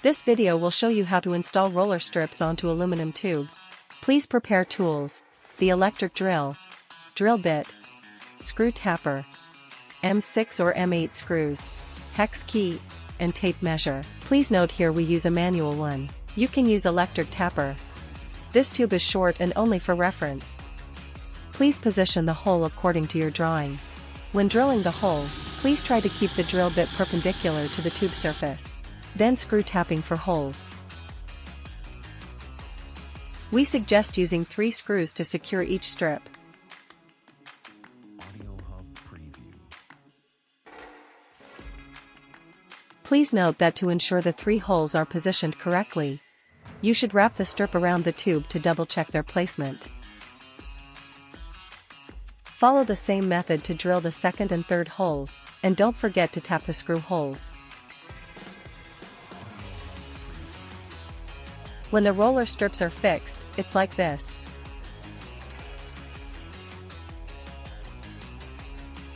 This video will show you how to install roller strips onto aluminum tube. Please prepare tools: the electric drill, drill bit, screw tapper, M6 or M8 screws, hex key, and tape measure. Please note here we use a manual one. You can use electric tapper. This tube is short and only for reference. Please position the hole according to your drawing. When drilling the hole, please try to keep the drill bit perpendicular to the tube surface. Then screw tapping for holes. We suggest using 3 screws to secure each strip. Please note that to ensure the 3 holes are positioned correctly, you should wrap the strip around the tube to double-check their placement. Follow the same method to drill the second and third holes, and don't forget to tap the screw holes. When the roller strips are fixed, it's like this.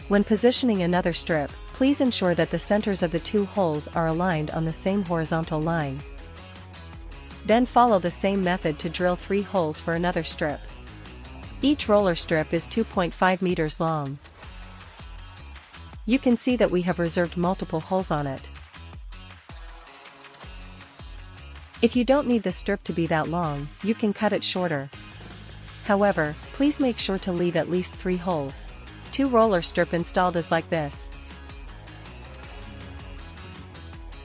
When positioning another strip, please ensure that the centers of the 2 holes are aligned on the same horizontal line. Then follow the same method to drill 3 holes for another strip. Each roller strip is 2.5 meters long. You can see that we have reserved multiple holes on it. If you don't need the strip to be that long, you can cut it shorter. However, please make sure to leave at least 3 holes. 2 roller strip installed is like this.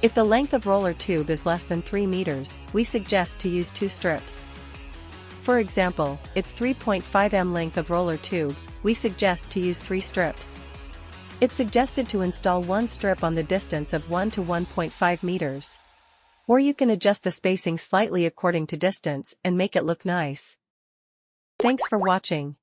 If the length of roller tube is less than 3 meters, we suggest to use 2 strips. For example, it's 3.5 m length of roller tube, we suggest to use 3 strips. It's suggested to install 1 strip on the distance of 1 to 1.5 meters. Or you can adjust the spacing slightly according to distance and make it look nice. Thanks for watching.